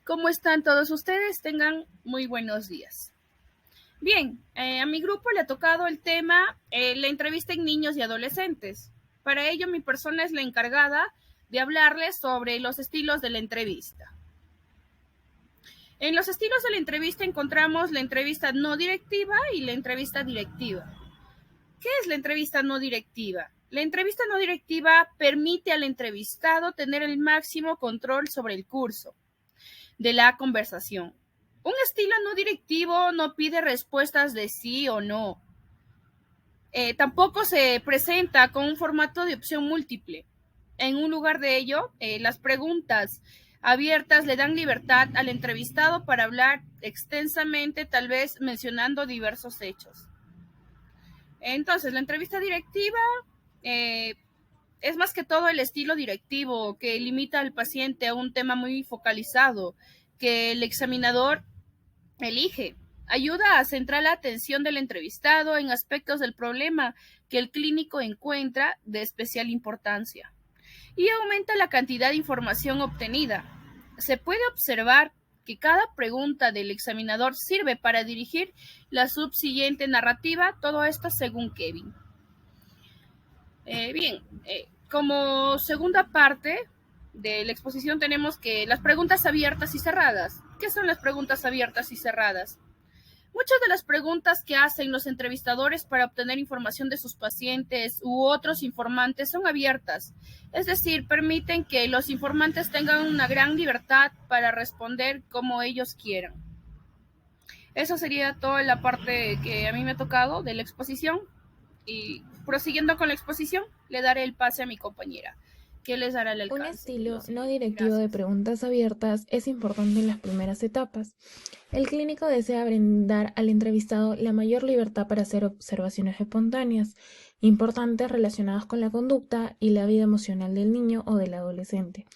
¿Cómo están todos ustedes? Tengan muy buenos días. Bien, a mi grupo le ha tocado el tema la entrevista en niños y adolescentes. Para ello, mi persona es la encargada de hablarles sobre los estilos de la entrevista. En los estilos de la entrevista encontramos la entrevista no directiva y la entrevista directiva. ¿Qué es la entrevista no directiva? La entrevista no directiva permite al entrevistado tener el máximo control sobre el curso de la conversación. Un estilo no directivo no pide respuestas de sí o no. Tampoco se presenta con un formato de opción múltiple. En un lugar de ello, las preguntas abiertas le dan libertad al entrevistado para hablar extensamente, tal vez mencionando diversos hechos. Entonces, la entrevista directiva es más que todo el estilo directivo que limita al paciente a un tema muy focalizado que el examinador elige. Ayuda a centrar la atención del entrevistado en aspectos del problema que el clínico encuentra de especial importancia y aumenta la cantidad de información obtenida. Se puede observar que cada pregunta del examinador sirve para dirigir la subsiguiente narrativa, todo esto según Kevin. Como segunda parte de la exposición tenemos que las preguntas abiertas y cerradas. ¿Qué son las preguntas abiertas y cerradas? Muchas de las preguntas que hacen los entrevistadores para obtener información de sus pacientes u otros informantes son abiertas, es decir, permiten que los informantes tengan una gran libertad para responder como ellos quieran. Eso sería toda la parte que a mí me ha tocado de la exposición y prosiguiendo con la exposición le daré el pase a mi compañera, que les dará el Un alcance de lo estilo no siguiente. directivo de Gracias. preguntas abiertas es importante en las primeras etapas. El clínico desea brindar al entrevistado la mayor libertad para hacer observaciones espontáneas, importantes relacionadas con la conducta y la vida emocional del niño o del adolescente.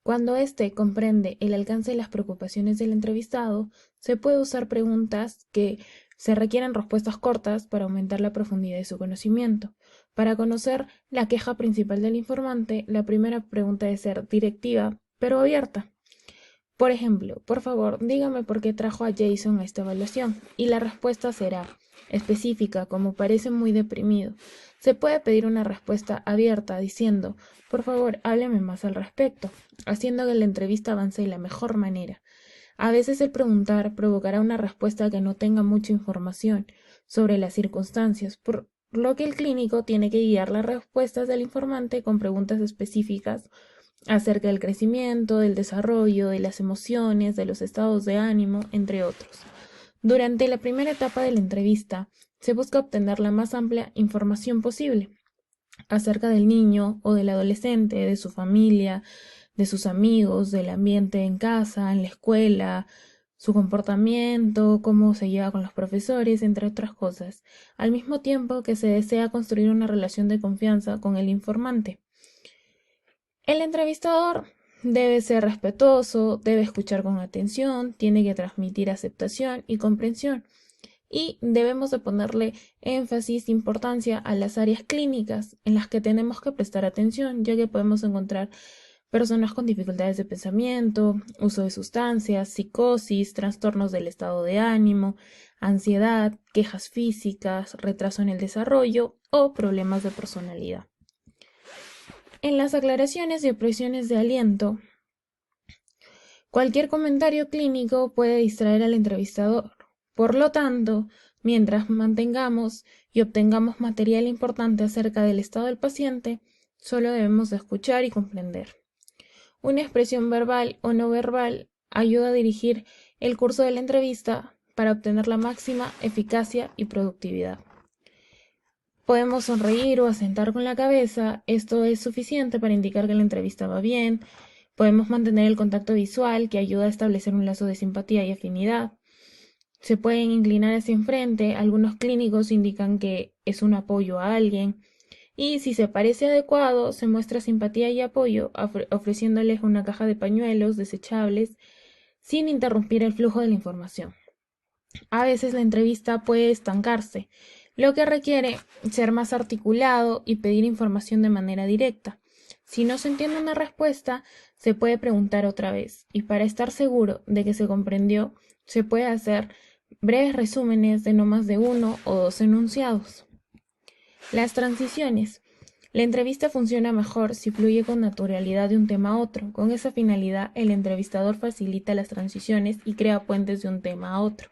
Cuando éste comprende el alcance de las preocupaciones del entrevistado, se puede usar preguntas que se requieren respuestas cortas para aumentar la profundidad de su conocimiento. Para conocer la queja principal del informante, la primera pregunta debe ser directiva, pero abierta. Por ejemplo, por favor, dígame por qué trajo a Jason a esta evaluación. Y la respuesta será específica, como parece muy deprimido. Se puede pedir una respuesta abierta diciendo, por favor, hábleme más al respecto, haciendo que la entrevista avance de la mejor manera. A veces el preguntar provocará una respuesta que no tenga mucha información sobre las circunstancias, por lo que el clínico tiene que guiar las respuestas del informante con preguntas específicas acerca del crecimiento, del desarrollo, de las emociones, de los estados de ánimo, entre otros. Durante la primera etapa de la entrevista, se busca obtener la más amplia información posible acerca del niño o del adolescente, de su familia, de sus amigos, del ambiente en casa, en la escuela, su comportamiento, cómo se lleva con los profesores, entre otras cosas, al mismo tiempo que se desea construir una relación de confianza con el informante. El entrevistador debe ser respetuoso, debe escuchar con atención, tiene que transmitir aceptación y comprensión. Y debemos de ponerle énfasis e importancia a las áreas clínicas en las que tenemos que prestar atención, ya que podemos encontrar personas con dificultades de pensamiento, uso de sustancias, psicosis, trastornos del estado de ánimo, ansiedad, quejas físicas, retraso en el desarrollo o problemas de personalidad. En las aclaraciones y expresiones de aliento, cualquier comentario clínico puede distraer al entrevistador. Por lo tanto, mientras mantengamos y obtengamos material importante acerca del estado del paciente, solo debemos de escuchar y comprender. Una expresión verbal o no verbal ayuda a dirigir el curso de la entrevista para obtener la máxima eficacia y productividad. Podemos sonreír o asentar con la cabeza, esto es suficiente para indicar que la entrevista va bien. Podemos mantener el contacto visual, que ayuda a establecer un lazo de simpatía y afinidad. Se pueden inclinar hacia enfrente, algunos clínicos indican que es un apoyo a alguien. Y si se parece adecuado, se muestra simpatía y apoyo, ofreciéndoles una caja de pañuelos desechables, sin interrumpir el flujo de la información. A veces la entrevista puede estancarse, lo que requiere ser más articulado y pedir información de manera directa. Si no se entiende una respuesta, se puede preguntar otra vez y para estar seguro de que se comprendió, se puede hacer breves resúmenes de no más de uno o dos enunciados. Las transiciones. La entrevista funciona mejor si fluye con naturalidad de un tema a otro. Con esa finalidad, el entrevistador facilita las transiciones y crea puentes de un tema a otro.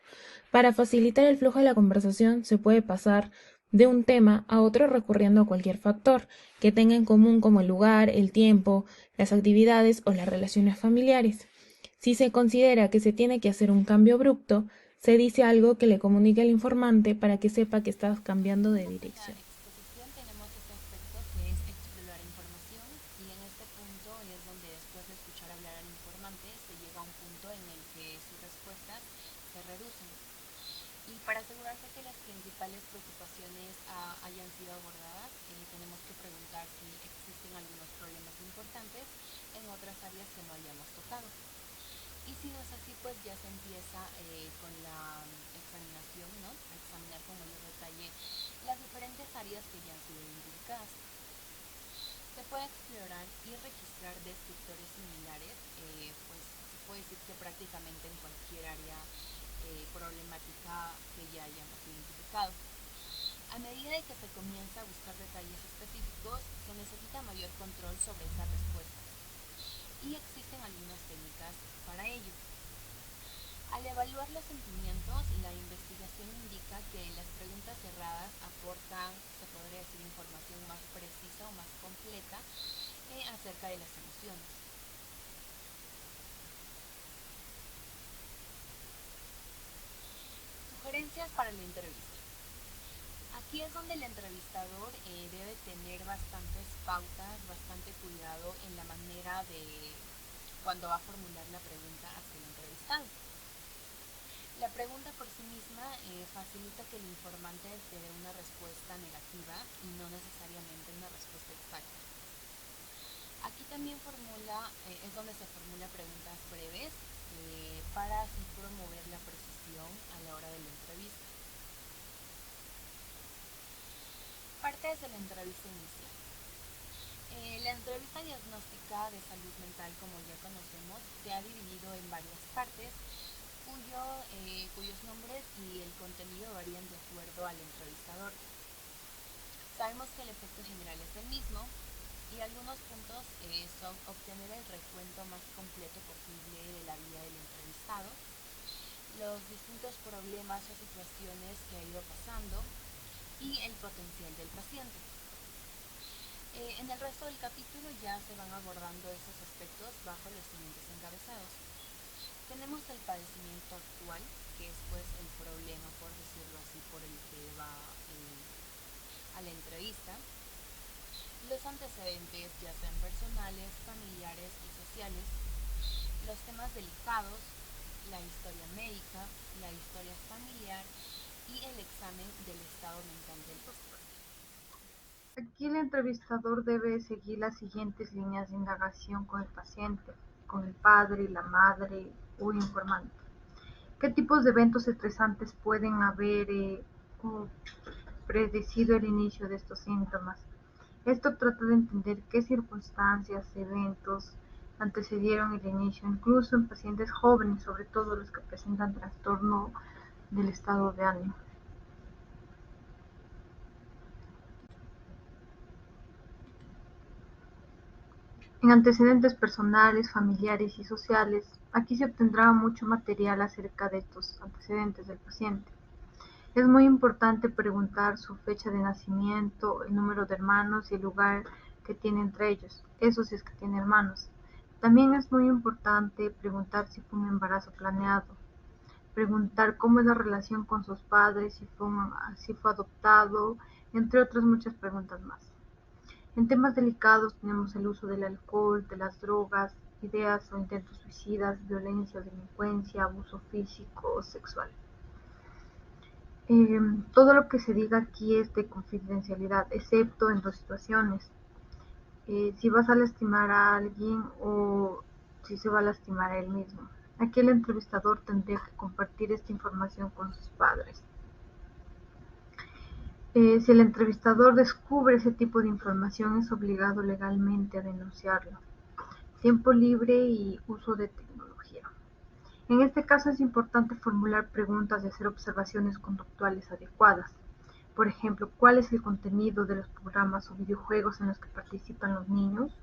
Para facilitar el flujo de la conversación, se puede pasar de un tema a otro recurriendo a cualquier factor que tenga en común como el lugar, el tiempo, las actividades o las relaciones familiares. Si se considera que se tiene que hacer un cambio abrupto, se dice algo que le comunique al informante para que sepa que estás cambiando de dirección. Exposición tenemos este aspecto que es explorar información y en este punto es donde después de escuchar hablar al informante se llega a un punto en el que sus respuestas se reducen. Y para asegurarse que las principales preocupaciones hayan sido abordadas, tenemos que preguntar si existen algunos problemas importantes en otras áreas que no hayamos tocado. Y si no es así, pues ya se empieza con la examinación, ¿no? A examinar con mayor detalle las diferentes áreas que ya han sido identificadas. Se puede explorar y registrar descriptores similares, pues se puede decir que prácticamente en cualquier área problemática que ya hayamos identificado. A medida de que se comienza a buscar detalles específicos, se necesita mayor control sobre esas respuestas y existen algunas técnicas para ello. Al evaluar los sentimientos, la investigación indica que las preguntas cerradas aportan, se podría decir, información más precisa o más completa acerca de las emociones. Sugerencias para la entrevista. Aquí es donde el entrevistador debe tener bastantes pautas, bastante cuidado en la manera de cuando va a formular la pregunta hacia el entrevistado. La pregunta por sí misma facilita que el informante te dé una respuesta negativa y no necesariamente una respuesta exacta. Aquí también es donde se formula preguntas breves para así promover la precisión a la hora de la entrevista. Partes de la entrevista inicial. La entrevista diagnóstica de salud mental, como ya conocemos, se ha dividido en varias partes cuyos nombres y el contenido varían de acuerdo al entrevistador. Sabemos que el efecto general es el mismo y algunos puntos son obtener el recuento más completo posible de la vida del entrevistado, los distintos problemas o situaciones que ha ido pasando y el potencial del paciente. En el resto del capítulo ya se van abordando esos aspectos bajo los siguientes encabezados. Tenemos el padecimiento actual, que es pues el problema, por decirlo así, por el que va a la entrevista. Los antecedentes, ya sean personales, familiares y sociales. Los temas delicados, la historia médica, la historia familiar y el examen del estado mental del paciente. Aquí el entrevistador debe seguir las siguientes líneas de indagación con el paciente, con el padre, la madre o informante. ¿Qué tipos de eventos estresantes pueden haber predecido el inicio de estos síntomas? Esto trata de entender qué circunstancias, eventos antecedieron el inicio, incluso en pacientes jóvenes, sobre todo los que presentan trastorno del estado de ánimo. En antecedentes personales, familiares y sociales, aquí se obtendrá mucho material acerca de estos antecedentes del paciente. Es muy importante preguntar su fecha de nacimiento, el número de hermanos y el lugar que tiene entre ellos, eso si es que tiene hermanos. También es muy importante preguntar si fue un embarazo planeado, preguntar cómo es la relación con sus padres, si fue adoptado, entre otras muchas preguntas más. En temas delicados tenemos el uso del alcohol, de las drogas, ideas o intentos suicidas, violencia o delincuencia, abuso físico o sexual. Todo lo que se diga aquí es de confidencialidad, excepto en dos situaciones. Si vas a lastimar a alguien o si se va a lastimar a él mismo. Aquí el entrevistador tendría que compartir esta información con sus padres. Si el entrevistador descubre ese tipo de información, es obligado legalmente a denunciarlo. tiempo libre y uso de tecnología. En este caso es importante formular preguntas y hacer observaciones conductuales adecuadas. Por ejemplo, ¿cuál es el contenido de los programas o videojuegos en los que participan los niños?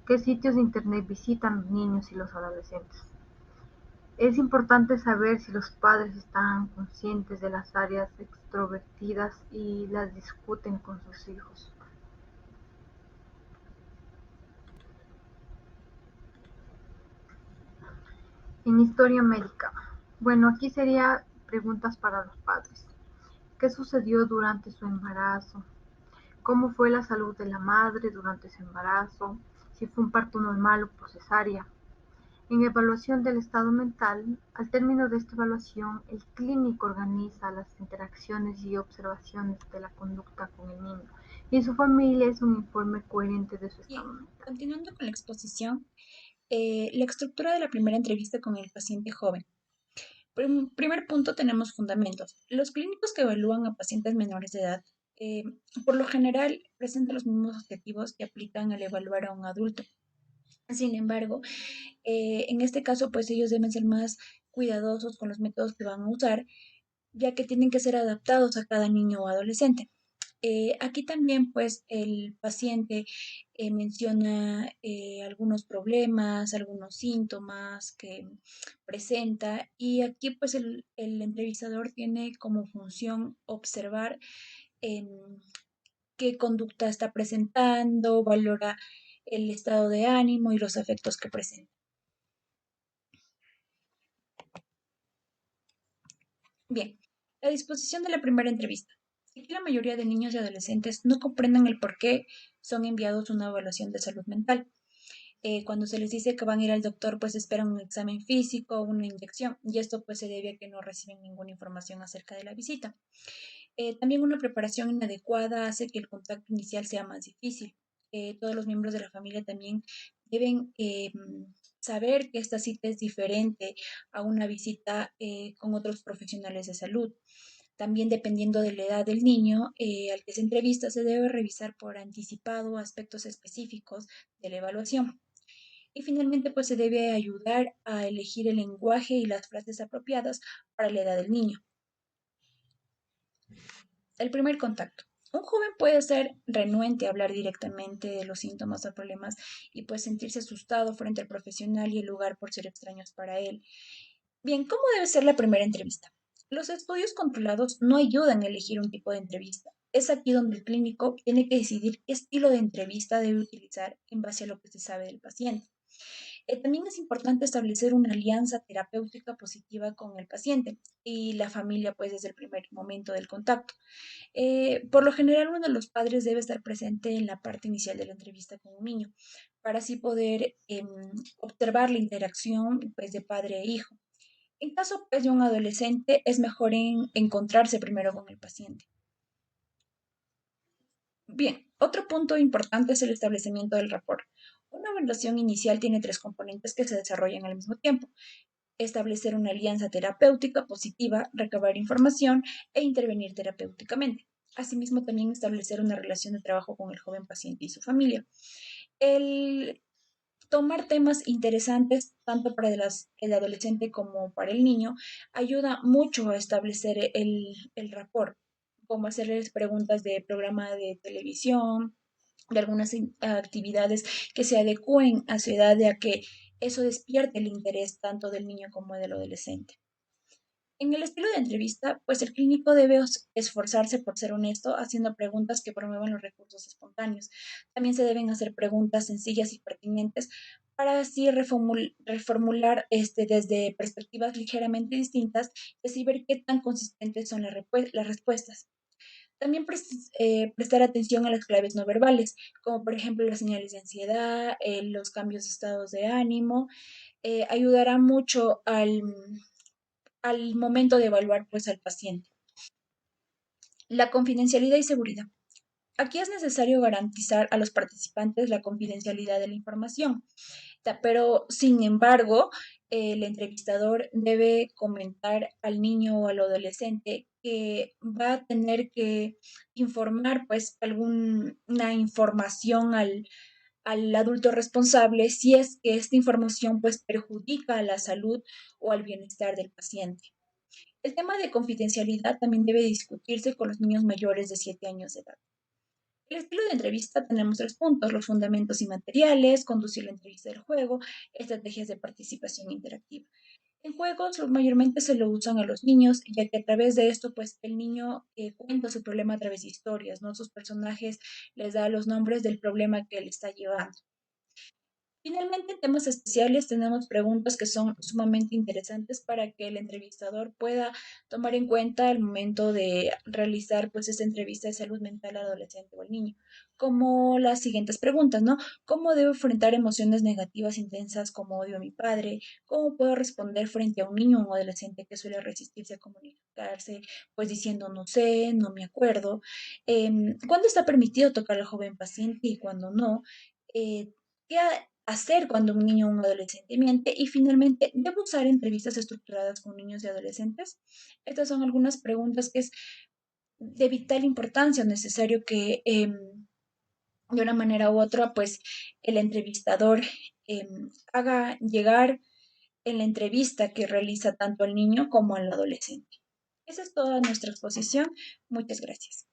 ¿Qué sitios de internet visitan los niños y los adolescentes? Es importante saber si los padres están conscientes de las áreas extrovertidas y las discuten con sus hijos. En historia médica. Bueno, aquí sería preguntas para los padres. ¿Qué sucedió durante su embarazo? ¿Cómo fue la salud de la madre durante su embarazo? Si fue un parto normal o por cesárea. En evaluación del estado mental, al término de esta evaluación, el clínico organiza las interacciones y observaciones de la conducta con el niño y su familia es un informe coherente de su estado Bien, mental. continuando con la exposición, la estructura de la primera entrevista con el paciente joven. Primer punto, tenemos fundamentos. Los clínicos que evalúan a pacientes menores de edad, eh, por lo general, presentan los mismos objetivos que aplican al evaluar a un adulto. Sin embargo, en este caso, pues ellos deben ser más cuidadosos con los métodos que van a usar, ya que tienen que ser adaptados a cada niño o adolescente. Aquí también, pues, el paciente menciona algunos problemas, algunos síntomas que presenta y aquí, pues, el entrevistador tiene como función observar em, qué conducta está presentando, valora el estado de ánimo y los efectos que presenta. Bien, la disposición de la primera entrevista. Aquí la mayoría de niños y adolescentes no comprenden el por qué son enviados a una evaluación de salud mental. Cuando se les dice que van a ir al doctor, pues esperan un examen físico o una inyección, y esto pues se debe a que no reciben ninguna información acerca de la visita. También una preparación inadecuada hace que el contacto inicial sea más difícil. Todos los miembros de la familia también deben saber que esta cita es diferente a una visita con otros profesionales de salud. También dependiendo de la edad del niño al que se entrevista, se debe revisar por anticipado aspectos específicos de la evaluación. Y finalmente, pues se debe ayudar a elegir el lenguaje y las frases apropiadas para la edad del niño. El primer contacto. Un joven puede ser renuente a hablar directamente de los síntomas o problemas y puede sentirse asustado frente al profesional y el lugar por ser extraños para él. Bien, ¿cómo debe ser la primera entrevista? Los estudios controlados no ayudan a elegir un tipo de entrevista. Es aquí donde el clínico tiene que decidir qué estilo de entrevista debe utilizar en base a lo que se sabe del paciente. También es importante establecer una alianza terapéutica positiva con el paciente y la familia, pues desde el primer momento del contacto. Por lo general, uno de los padres debe estar presente en la parte inicial de la entrevista con un niño, para así poder observar la interacción pues, de padre e hijo. En caso pues, de un adolescente, es mejor encontrarse primero con el paciente. Bien, otro punto importante es el establecimiento del rapport. Una evaluación inicial tiene tres componentes que se desarrollan al mismo tiempo: establecer una alianza terapéutica positiva, recabar información e intervenir terapéuticamente. Asimismo, también establecer una relación de trabajo con el joven paciente y su familia. El tomar temas interesantes tanto para el adolescente como para el niño ayuda mucho a establecer el rapport, como hacerles preguntas de programa de televisión, de algunas actividades que se adecúen a su edad, de a que eso despierte el interés tanto del niño como del adolescente. En el estilo de entrevista, pues el clínico debe esforzarse por ser honesto, haciendo preguntas que promuevan los recursos espontáneos. También se deben hacer preguntas sencillas y pertinentes para así reformular desde perspectivas ligeramente distintas y así ver qué tan consistentes son las respuestas. También prestar atención a las claves no verbales, como por ejemplo las señales de ansiedad, los cambios de estados de ánimo, ayudará mucho al momento de evaluar pues al paciente. La confidencialidad y seguridad. Aquí es necesario garantizar a los participantes la confidencialidad de la información, pero sin embargo, el entrevistador debe comentar al niño o al adolescente que va a tener que informar pues alguna información al adulto responsable si es que esta información pues perjudica a la salud o al bienestar del paciente. El tema de confidencialidad también debe discutirse con los niños mayores de 7 años de edad. El estilo de entrevista tenemos 3 puntos: los fundamentos y materiales, conducir la entrevista del juego, estrategias de participación interactiva. En juegos mayormente se lo usan a los niños, ya que a través de esto, pues el niño cuenta su problema a través de historias, ¿no? Sus personajes les da los nombres del problema que él está llevando. Finalmente, en temas especiales tenemos preguntas que son sumamente interesantes para que el entrevistador pueda tomar en cuenta al momento de realizar pues esta entrevista de salud mental al adolescente o al niño, como las siguientes preguntas, ¿no? ¿Cómo debo enfrentar emociones negativas intensas como odio a mi padre? ¿Cómo puedo responder frente a un niño o un adolescente que suele resistirse a comunicarse, pues diciendo no sé, no me acuerdo? ¿Cuándo está permitido tocar al joven paciente y cuándo no? Eh, ¿Qué hacer cuando un niño o un adolescente miente? Y finalmente, ¿debo usar entrevistas estructuradas con niños y adolescentes? Estas son algunas preguntas que es de vital importancia, necesario que de una manera u otra, pues el entrevistador haga llegar en la entrevista que realiza tanto al niño como al adolescente. Esa es toda nuestra exposición. Muchas gracias.